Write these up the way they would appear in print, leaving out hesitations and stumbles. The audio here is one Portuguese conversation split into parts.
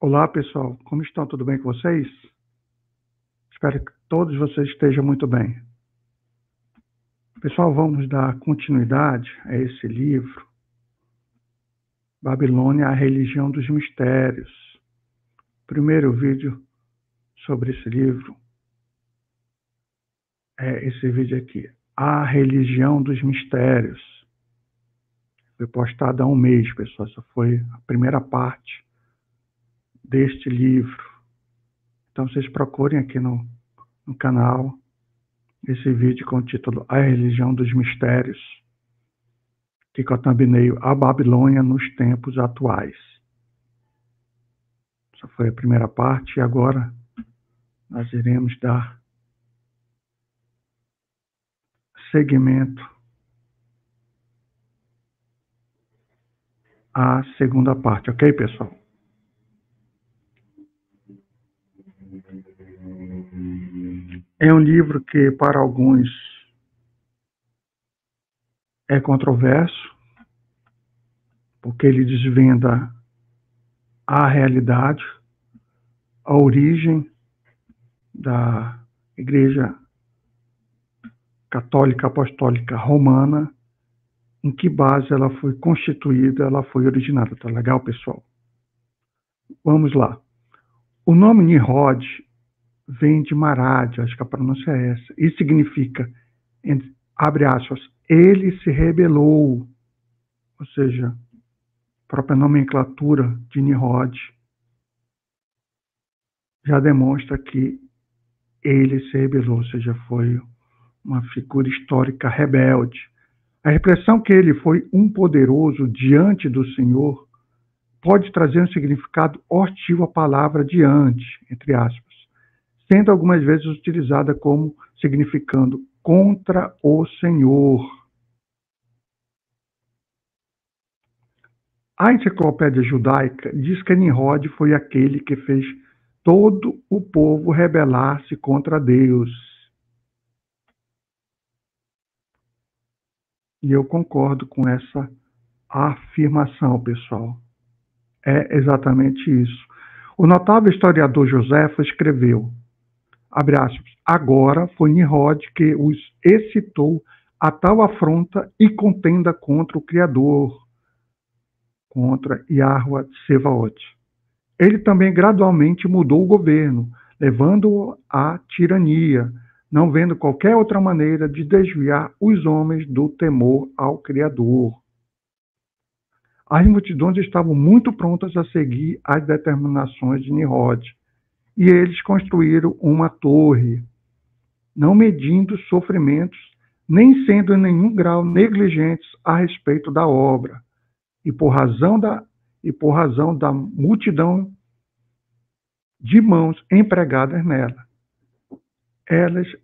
Olá, pessoal. Como estão? Tudo bem com vocês? Espero que todos vocês estejam muito bem. Pessoal, vamos dar continuidade a esse livro, Babilônia, a Religião dos Mistérios. Primeiro vídeo sobre esse livro é esse vídeo aqui, A Religião dos Mistérios. Foi postado há um mês, pessoal. Essa foi a primeira parte deste livro. Então, vocês procurem aqui no canal esse vídeo com o título A Religião dos Mistérios, que com a thumbnail A Babilônia nos Tempos Atuais. Essa foi a primeira parte e agora nós iremos dar seguimento à segunda parte, ok, pessoal? É um livro que para alguns é controverso, porque ele desvenda a realidade, a origem da Igreja Católica Apostólica Romana, em que base ela foi constituída, ela foi originada. Tá legal, pessoal? Vamos lá. O nome Nimrod vem de Marad, acho que a pronúncia é essa, e significa, abre aspas, ele se rebelou, ou seja, a própria nomenclatura de Nimrod já demonstra que ele se rebelou, ou seja, foi uma figura histórica rebelde. A expressão que ele foi um poderoso diante do Senhor pode trazer um significado hostil à palavra diante, entre aspas, sendo algumas vezes utilizada como significando contra o Senhor. A enciclopédia judaica diz que Nimrod foi aquele que fez todo o povo rebelar-se contra Deus. E eu concordo com essa afirmação, pessoal. É exatamente isso. O notável historiador Joséfo escreveu, abre aspas, agora foi Nimrod que os excitou a tal afronta e contenda contra o Criador, contra Yahweh Tsevaot. Ele também gradualmente mudou o governo, levando-o à tirania, não vendo qualquer outra maneira de desviar os homens do temor ao Criador. As multidões estavam muito prontas a seguir as determinações de Nimrod, e eles construíram uma torre, não medindo sofrimentos, nem sendo em nenhum grau negligentes a respeito da obra, e por razão da multidão de mãos empregadas nela.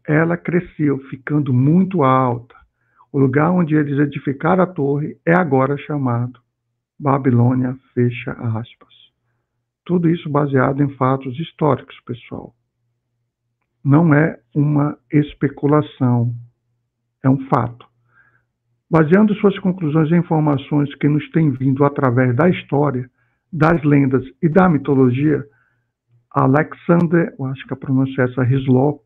Ela cresceu, ficando muito alta. O lugar onde eles edificaram a torre é agora chamado Babilônia, fecha aspas. Tudo isso baseado em fatos históricos, pessoal. Não é uma especulação, é um fato. Baseando suas conclusões em informações que nos têm vindo através da história, das lendas e da mitologia, Alexander, eu acho que a pronúncia é essa, Hislop,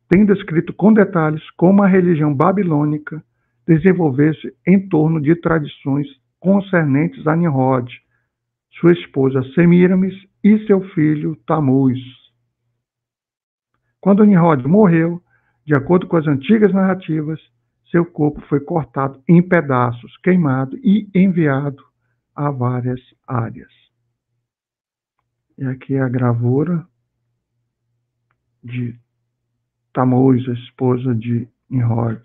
tem descrito com detalhes como a religião babilônica desenvolveu-se em torno de tradições concernentes a Nimrod, sua esposa Semiramis e seu filho Tamuz. Quando Nimrod morreu, de acordo com as antigas narrativas, seu corpo foi cortado em pedaços, queimado e enviado a várias áreas. E aqui é a gravura de Tamuz, a esposa de Nimrod.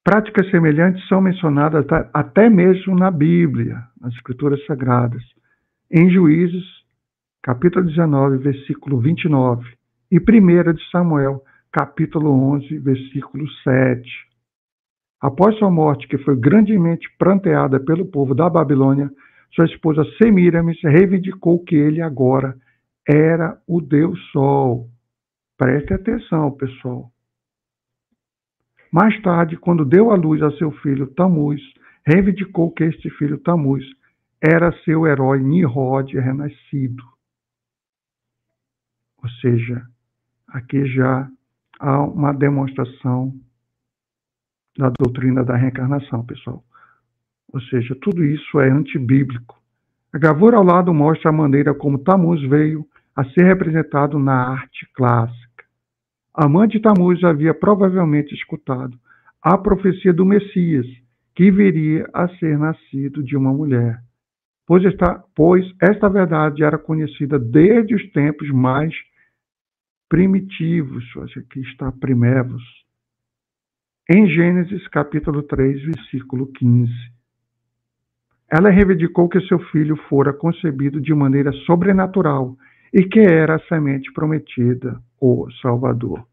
Práticas semelhantes são mencionadas até mesmo na Bíblia, nas Escrituras Sagradas, em Juízes, capítulo 19, versículo 29, e 1 de Samuel, capítulo 11, versículo 7. Após sua morte, que foi grandemente pranteada pelo povo da Babilônia, sua esposa Semiramis reivindicou que ele agora era o Deus Sol. Preste atenção, pessoal. Mais tarde, quando deu à luz a seu filho Tamuz, reivindicou que este filho Tamuz era seu herói Nimrod renascido. Ou seja, aqui já há uma demonstração da doutrina da reencarnação, pessoal. Ou seja, tudo isso é antibíblico. A gravura ao lado mostra a maneira como Tamuz veio a ser representado na arte clássica. A mãe de Tamuz havia provavelmente escutado a profecia do Messias, que viria a ser nascido de uma mulher, pois esta verdade era conhecida desde os tempos mais primitivos, aqui está primevos, em Gênesis capítulo 3, versículo 15. Ela reivindicou que seu filho fora concebido de maneira sobrenatural e que era a semente prometida, o Salvador.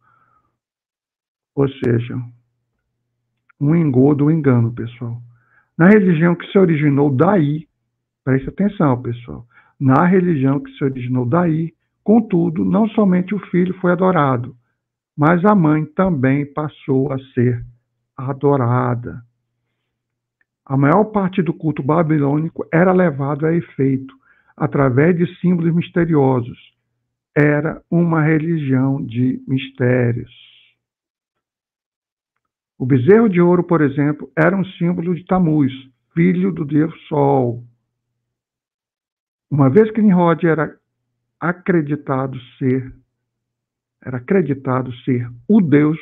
Ou seja, um engodo, um engano, pessoal. Na religião que se originou daí, preste atenção, pessoal, na religião que se originou daí, contudo, não somente o filho foi adorado, mas a mãe também passou a ser adorada. A maior parte do culto babilônico era levado a efeito através de símbolos misteriosos. Era uma religião de mistérios. O bezerro de ouro, por exemplo, era um símbolo de Tamuz, filho do deus Sol. Uma vez que Nimrod era acreditado ser o deus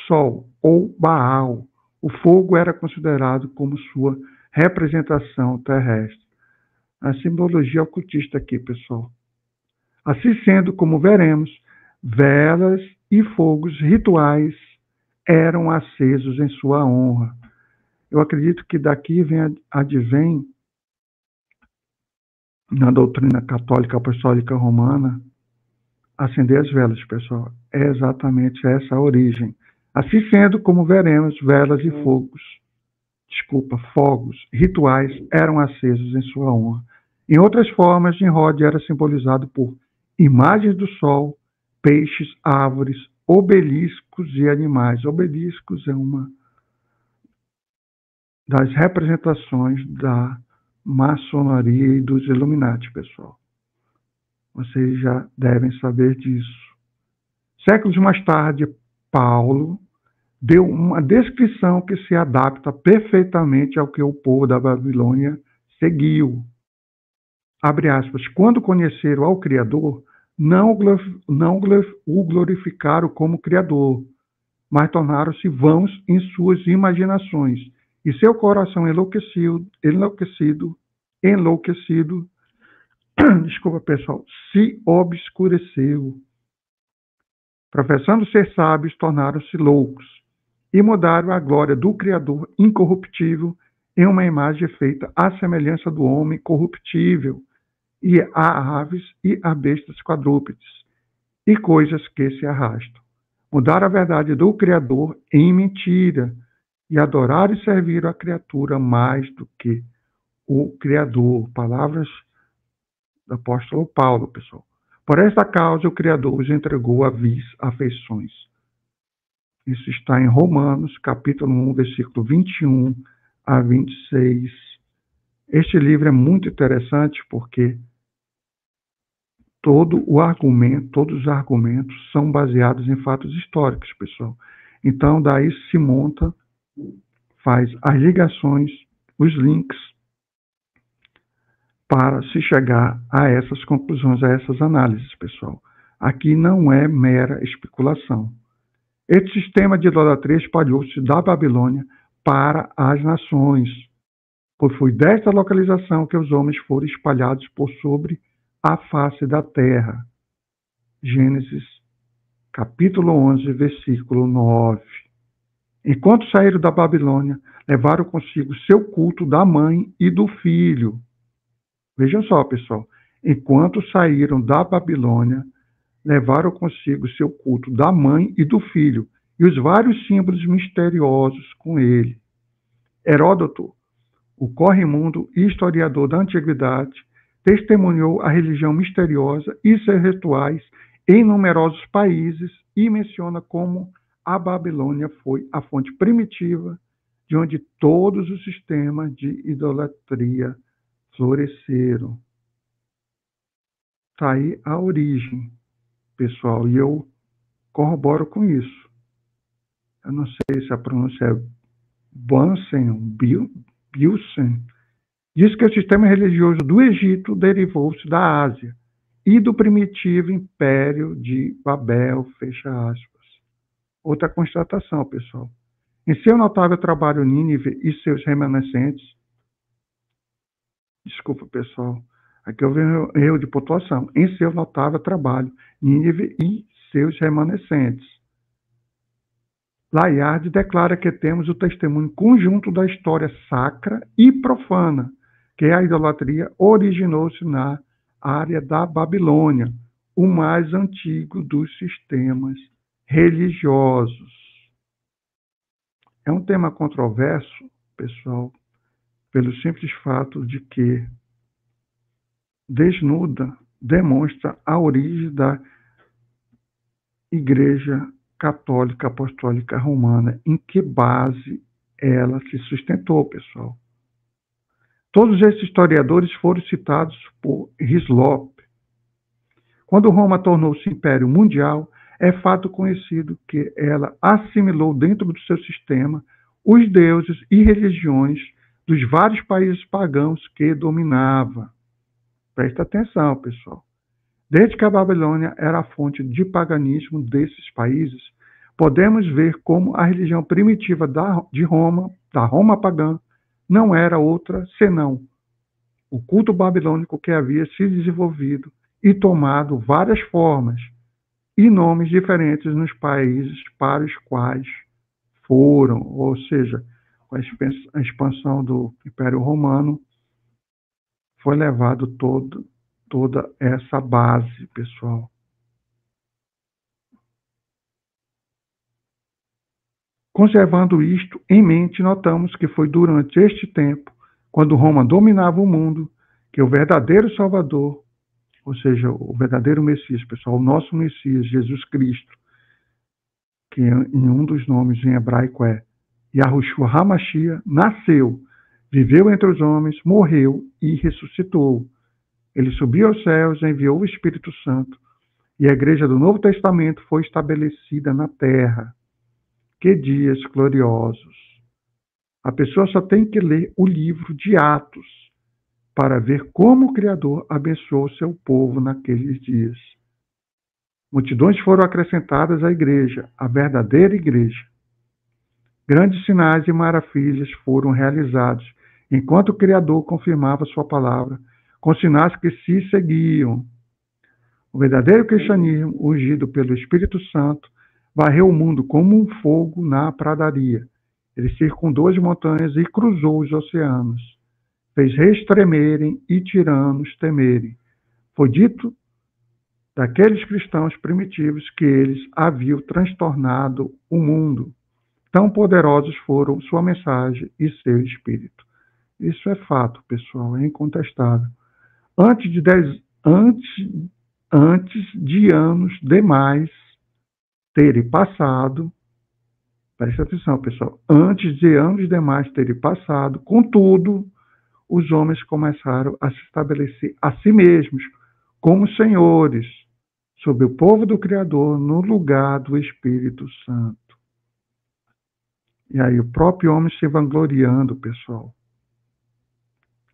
Sol ou Baal, o fogo era considerado como sua representação terrestre. A simbologia ocultista aqui, pessoal. Assim sendo, como veremos, velas e fogos rituais eram acesos em sua honra. Eu acredito que daqui advém, na doutrina católica apostólica romana, acender as velas, pessoal. É exatamente essa a origem. Assim sendo, como veremos, velas e fogos rituais eram acesos em sua honra. Em outras formas, Nimrod era simbolizado por imagens do sol, peixes, árvores, obeliscos e animais. Obeliscos é uma das representações da maçonaria e dos Illuminati, pessoal. Vocês já devem saber disso. Séculos mais tarde, Paulo deu uma descrição que se adapta perfeitamente ao que o povo da Babilônia seguiu. Abre aspas. Quando conheceram ao Criador, não o glorificaram como Criador, mas tornaram-se vãos em suas imaginações, e seu coração enlouquecido, desculpa, pessoal, se obscureceu. Professando ser sábios, tornaram-se loucos e mudaram a glória do Criador incorruptível em uma imagem feita à semelhança do homem corruptível, e a aves e a bestas quadrúpedes, e coisas que se arrastam. Mudaram a verdade do Criador em mentira, e adoraram e serviram a criatura mais do que o Criador. Palavras do apóstolo Paulo, pessoal. Por esta causa, o Criador os entregou a vis afeições. Isso está em Romanos, capítulo 1, versículo 21 a 26. Este livro é muito interessante porque todos os argumentos são baseados em fatos históricos, pessoal. Então, daí se monta, faz as ligações, os links, para se chegar a essas conclusões, a essas análises, pessoal. Aqui não é mera especulação. Este sistema de idolatria espalhou-se da Babilônia para as nações, pois foi desta localização que os homens foram espalhados por sobre a face da terra. Gênesis, capítulo 11, versículo 9. Enquanto saíram da Babilônia, levaram consigo seu culto da mãe e do filho. Vejam só, pessoal. Enquanto saíram da Babilônia, levaram consigo seu culto da mãe e do filho, e os vários símbolos misteriosos com ele. Heródoto, o corre-mundo e historiador da antiguidade, testemunhou a religião misteriosa e seus rituais em numerosos países e menciona como a Babilônia foi a fonte primitiva de onde todos os sistemas de idolatria floresceram. Está aí a origem, pessoal, e eu corroboro com isso. Eu não sei se a pronúncia é Bunsen, Bilsen. Diz que o sistema religioso do Egito derivou-se da Ásia e do primitivo império de Babel, fecha aspas. Outra constatação, pessoal. Em seu notável trabalho Nínive e seus remanescentes, desculpa, pessoal, aqui houve um erro de pontuação. Em seu notável trabalho Nínive e seus remanescentes, Layard declara que temos o testemunho conjunto da história sacra e profana, que a idolatria originou-se na área da Babilônia, o mais antigo dos sistemas religiosos. É um tema controverso, pessoal, pelo simples fato de que desnuda, demonstra a origem da Igreja Católica Apostólica Romana, em que base ela se sustentou, pessoal. Todos esses historiadores foram citados por Hislop. Quando Roma tornou-se império mundial, é fato conhecido que ela assimilou dentro do seu sistema os deuses e religiões dos vários países pagãos que dominava. Presta atenção, pessoal. Desde que a Babilônia era a fonte de paganismo desses países, podemos ver como a religião primitiva da Roma pagã, não era outra senão o culto babilônico que havia se desenvolvido e tomado várias formas e nomes diferentes nos países para os quais foram, ou seja, com a expansão do Império Romano, foi levado toda essa base, pessoal. Conservando isto em mente, notamos que foi durante este tempo, quando Roma dominava o mundo, que o verdadeiro Salvador, ou seja, o verdadeiro Messias, pessoal, o nosso Messias, Jesus Cristo, que em um dos nomes em hebraico é Yahushua HaMashiach, nasceu, viveu entre os homens, morreu e ressuscitou. Ele subiu aos céus, enviou o Espírito Santo, e a igreja do Novo Testamento foi estabelecida na terra. Que dias gloriosos! A pessoa só tem que ler o livro de Atos para ver como o Criador abençoou seu povo naqueles dias. Multidões foram acrescentadas à igreja, a verdadeira igreja. Grandes sinais e maravilhas foram realizados, enquanto o Criador confirmava sua palavra, com sinais que se seguiam. O verdadeiro cristianismo, ungido pelo Espírito Santo, varreu o mundo como um fogo na pradaria. Ele circundou as montanhas e cruzou os oceanos. Fez reis tremerem e tiranos temerem. Foi dito daqueles cristãos primitivos que eles haviam transtornado o mundo. Tão poderosos foram sua mensagem e seu espírito. Isso é fato, pessoal, é incontestável. Antes de anos demais terem passado, presta atenção, pessoal, antes de anos demais terem passado, contudo, os homens começaram a se estabelecer a si mesmos como senhores sobre o povo do Criador no lugar do Espírito Santo. E aí o próprio homem se vangloriando, pessoal.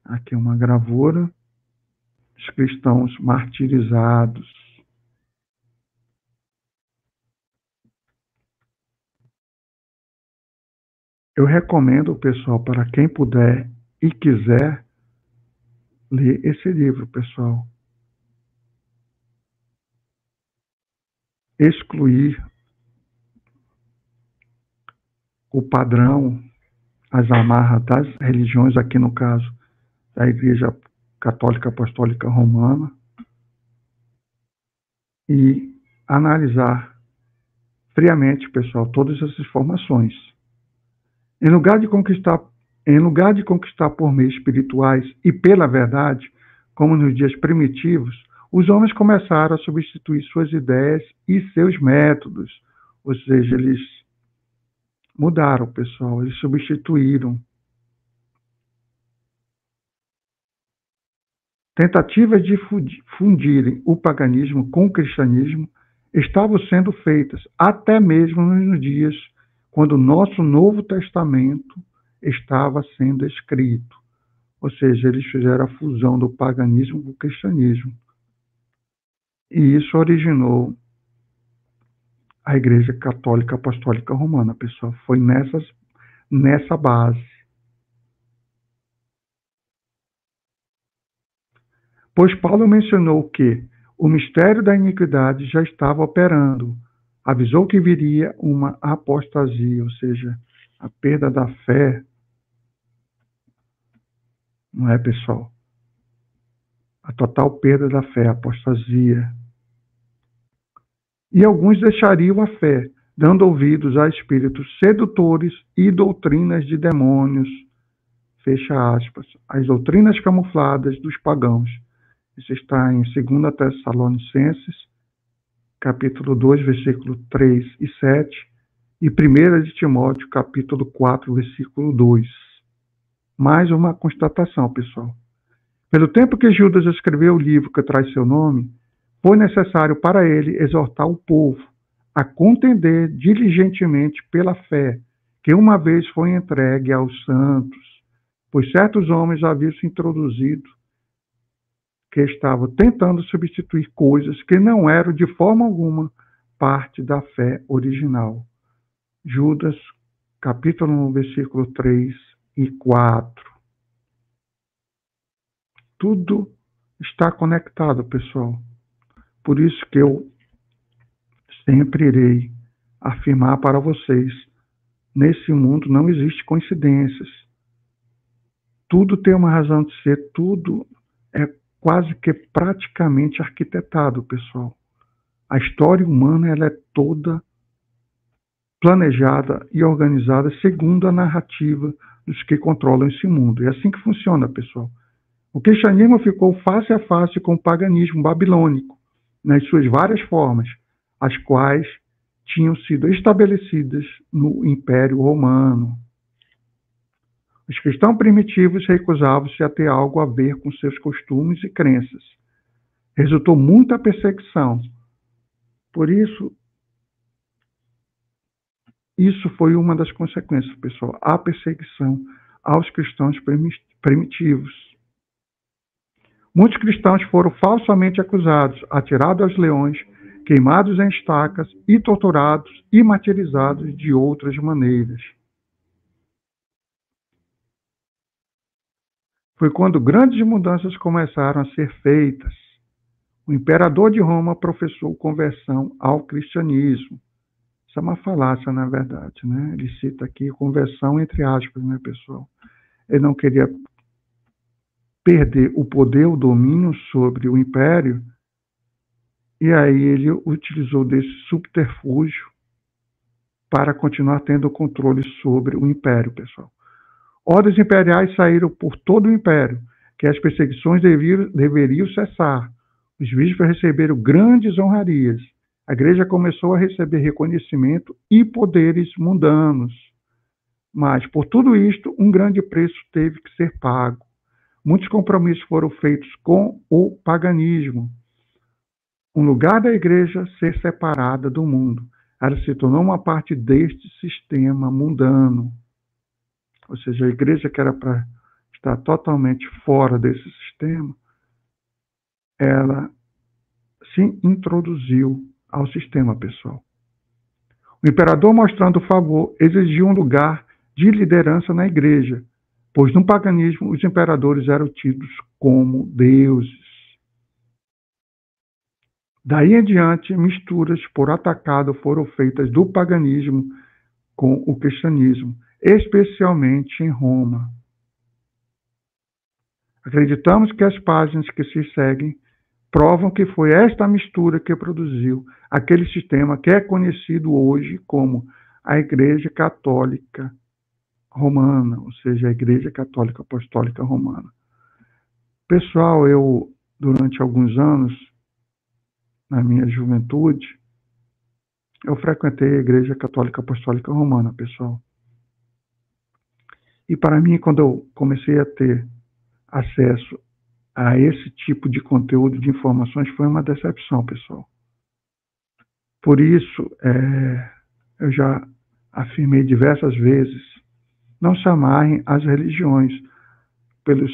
Aqui uma gravura, os cristãos martirizados. Eu recomendo, pessoal, para quem puder e quiser, ler esse livro, pessoal. Excluir o padrão, as amarras das religiões, aqui no caso da Igreja Católica Apostólica Romana, e analisar friamente, pessoal, todas essas informações. Em lugar de conquistar por meios espirituais e pela verdade, como nos dias primitivos, os homens começaram a substituir suas ideias e seus métodos, ou seja, eles mudaram, pessoal. Eles substituíram. Tentativas de fundirem o paganismo com o cristianismo estavam sendo feitas até mesmo nos dias quando o nosso Novo Testamento estava sendo escrito. Ou seja, eles fizeram a fusão do paganismo com o cristianismo. E isso originou a Igreja Católica Apostólica Romana, pessoal. Foi nessa base. Pois Paulo mencionou que o mistério da iniquidade já estava operando. Avisou que viria uma apostasia, ou seja, a perda da fé. Não é, pessoal? A total perda da fé, a apostasia. E alguns deixariam a fé, dando ouvidos a espíritos sedutores e doutrinas de demônios. Fecha aspas. As doutrinas camufladas dos pagãos. Isso está em 2 Tessalonicenses, capítulo 2, versículo 3 e 7, e 1 de Timóteo, capítulo 4, versículo 2. Mais uma constatação, pessoal. Pelo tempo que Judas escreveu o livro que traz seu nome, foi necessário para ele exortar o povo a contender diligentemente pela fé, que uma vez foi entregue aos santos, pois certos homens haviam se introduzido que estavam tentando substituir coisas que não eram de forma alguma parte da fé original. Judas, capítulo 1, versículo 3 e 4. Tudo está conectado, pessoal. Por isso que eu sempre irei afirmar para vocês, nesse mundo não existe coincidências. Tudo tem uma razão de ser, tudo é quase que praticamente arquitetado, pessoal. A história humana ela é toda planejada e organizada segundo a narrativa dos que controlam esse mundo. É assim que funciona, pessoal. O cristianismo ficou face a face com o paganismo babilônico, nas suas várias formas, as quais tinham sido estabelecidas no Império Romano. Os cristãos primitivos recusavam-se a ter algo a ver com seus costumes e crenças. Resultou muita perseguição. Por isso foi uma das consequências, pessoal, a perseguição aos cristãos primitivos. Muitos cristãos foram falsamente acusados, atirados aos leões, queimados em estacas e torturados e martirizados de outras maneiras. Foi quando grandes mudanças começaram a ser feitas. O imperador de Roma professou conversão ao cristianismo. Isso é uma falácia, na verdade, né? Ele cita aqui conversão entre aspas, né, pessoal? Ele não queria perder o poder, o domínio sobre o império, e aí ele utilizou desse subterfúgio para continuar tendo o controle sobre o império, pessoal. Ordens imperiais saíram por todo o império, que as perseguições deveriam cessar. Os bispos receberam grandes honrarias. A igreja começou a receber reconhecimento e poderes mundanos. Mas, por tudo isto, um grande preço teve que ser pago. Muitos compromissos foram feitos com o paganismo. Um lugar da igreja ser separada do mundo. Ela se tornou uma parte deste sistema mundano. Ou seja, a igreja que era para estar totalmente fora desse sistema, ela se introduziu ao sistema, pessoal. O imperador, mostrando favor, exigiu um lugar de liderança na igreja, pois no paganismo os imperadores eram tidos como deuses. Daí em diante, misturas por atacado foram feitas do paganismo com o cristianismo, especialmente em Roma. Acreditamos que as páginas que se seguem provam que foi esta mistura que produziu aquele sistema que é conhecido hoje como a Igreja Católica Romana, ou seja, a Igreja Católica Apostólica Romana. Pessoal, eu, durante alguns anos, na minha juventude, eu frequentei a Igreja Católica Apostólica Romana, pessoal. E para mim, quando eu comecei a ter acesso a esse tipo de conteúdo, de informações, foi uma decepção, pessoal. Por isso, eu já afirmei diversas vezes, não se amarrem às religiões, pela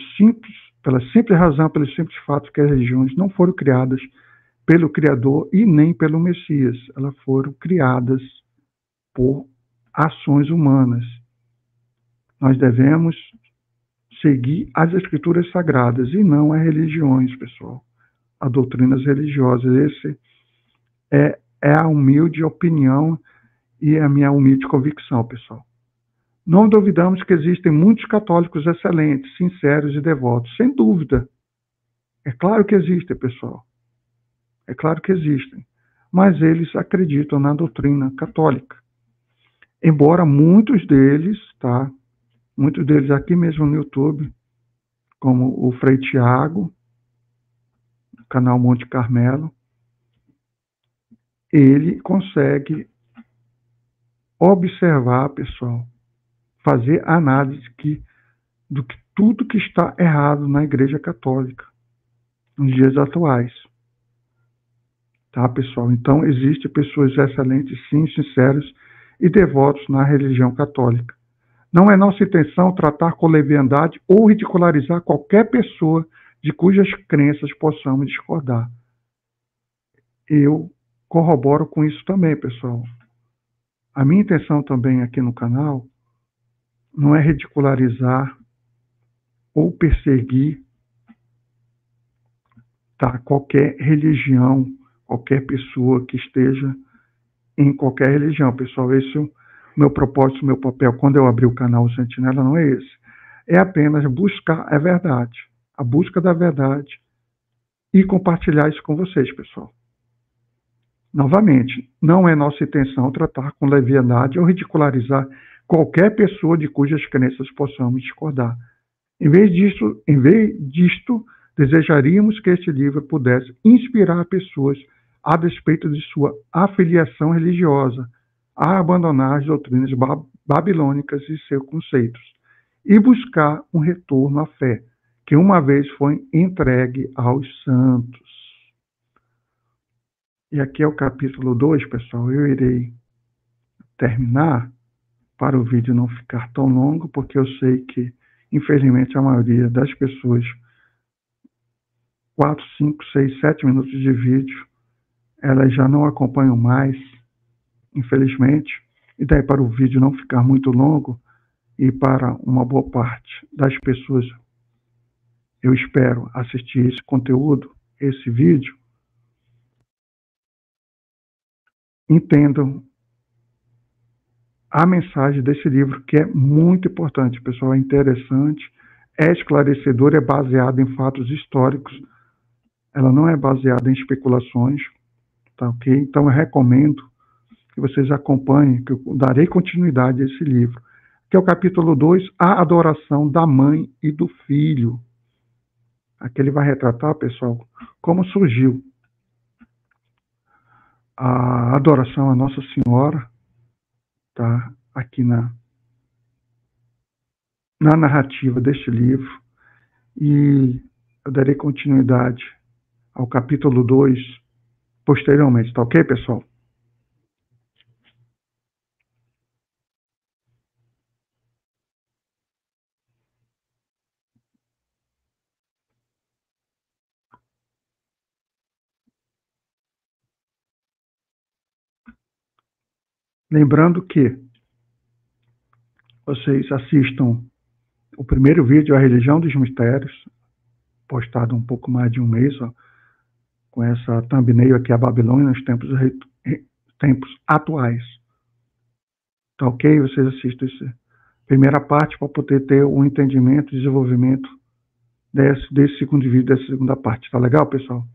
simples razão, pelo simples fato que as religiões não foram criadas pelo Criador e nem pelo Messias. Elas foram criadas por ações humanas. Nós devemos seguir as escrituras sagradas e não as religiões, pessoal. As doutrinas religiosas. Esse é a humilde opinião e a minha humilde convicção, pessoal. Não duvidamos que existem muitos católicos excelentes, sinceros e devotos, sem dúvida. É claro que existem, pessoal. É claro que existem. Mas eles acreditam na doutrina católica. Embora muitos deles, tá? Muitos deles aqui mesmo no YouTube, como o Frei Tiago, do canal Monte Carmelo, ele consegue observar, pessoal, fazer análise do que tudo que está errado na Igreja Católica nos dias atuais. Tá, pessoal? Então, existem pessoas excelentes, sim, sinceras e devotos na religião católica. Não é nossa intenção tratar com leviandade ou ridicularizar qualquer pessoa de cujas crenças possamos discordar. Eu corroboro com isso também, pessoal. A minha intenção também aqui no canal não é ridicularizar ou perseguir, tá, qualquer religião, qualquer pessoa que esteja em qualquer religião, pessoal. Esse é o meu propósito, o meu papel, quando eu abri o canal Sentinela, não é esse. É apenas buscar a verdade, a busca da verdade e compartilhar isso com vocês, pessoal. Novamente, não é nossa intenção tratar com leviandade ou ridicularizar qualquer pessoa de cujas crenças possamos discordar. Em vez disto, desejaríamos que este livro pudesse inspirar pessoas a despeito de sua afiliação religiosa a abandonar as doutrinas babilônicas e seus conceitos e buscar um retorno à fé, que uma vez foi entregue aos santos. E aqui é o capítulo 2, pessoal. Eu irei terminar para o vídeo não ficar tão longo, porque eu sei que, infelizmente, a maioria das pessoas, 4, 5, 6, 7 minutos de vídeo, elas já não acompanham mais, infelizmente, e daí para o vídeo não ficar muito longo e para uma boa parte das pessoas, eu espero assistir esse conteúdo, esse vídeo, entendam a mensagem desse livro, que é muito importante, pessoal, é interessante, é esclarecedor, é baseado em fatos históricos, ela não é baseada em especulações, tá ok? Então eu recomendo que vocês acompanhem, que eu darei continuidade a esse livro, que é o capítulo 2, a adoração da mãe e do filho. Aqui ele vai retratar, pessoal, como surgiu a adoração a Nossa Senhora, tá? Aqui na narrativa deste livro, e eu darei continuidade ao capítulo 2 posteriormente, tá ok, pessoal? Lembrando que vocês assistam o primeiro vídeo, A Religião dos Mistérios, postado há um pouco mais de um mês, ó, com essa thumbnail aqui, a Babilônia nos tempos atuais. Tá ok? Vocês assistam essa primeira parte para poder ter um entendimento e desenvolvimento desse segundo vídeo, dessa segunda parte. Tá legal, pessoal?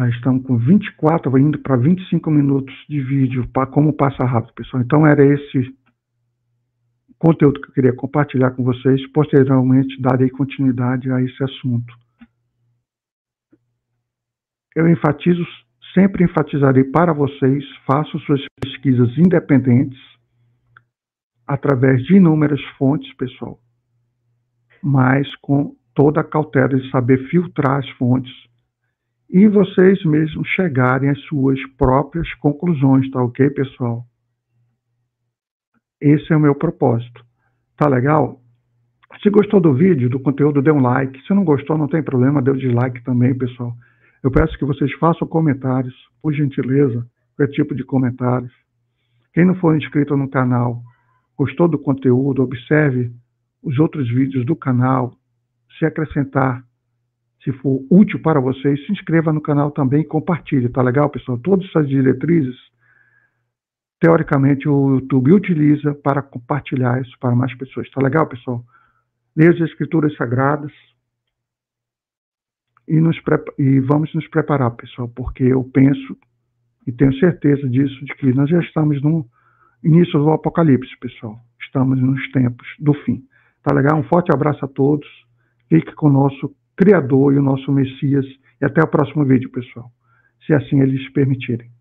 Estamos com 24, indo para 25 minutos de vídeo, para como passa rápido, pessoal. Então era esse conteúdo que eu queria compartilhar com vocês. Posteriormente darei continuidade a esse assunto. Eu enfatizo sempre enfatizarei para vocês, façam suas pesquisas independentes, através de inúmeras fontes, pessoal, mas com toda a cautela de saber filtrar as fontes e vocês mesmos chegarem às suas próprias conclusões, tá ok, pessoal? Esse é o meu propósito. Tá legal? Se gostou do vídeo, do conteúdo, dê um like. Se não gostou, não tem problema, dê um dislike também, pessoal. Eu peço que vocês façam comentários, por gentileza, qualquer tipo de comentários. Quem não for inscrito no canal, gostou do conteúdo, observe os outros vídeos do canal. Se acrescentar, se for útil para vocês, se inscreva no canal também e compartilhe, tá legal, pessoal? Todas essas diretrizes, teoricamente, o YouTube utiliza para compartilhar isso para mais pessoas. Tá legal, pessoal? Leia as Escrituras Sagradas e vamos nos preparar, pessoal, porque eu penso e tenho certeza disso, de que nós já estamos no início do Apocalipse, pessoal. Estamos nos tempos do fim. Tá legal? Um forte abraço a todos. Fique com o nosso Criador e o nosso Messias. E até o próximo vídeo, pessoal. Se assim eles permitirem.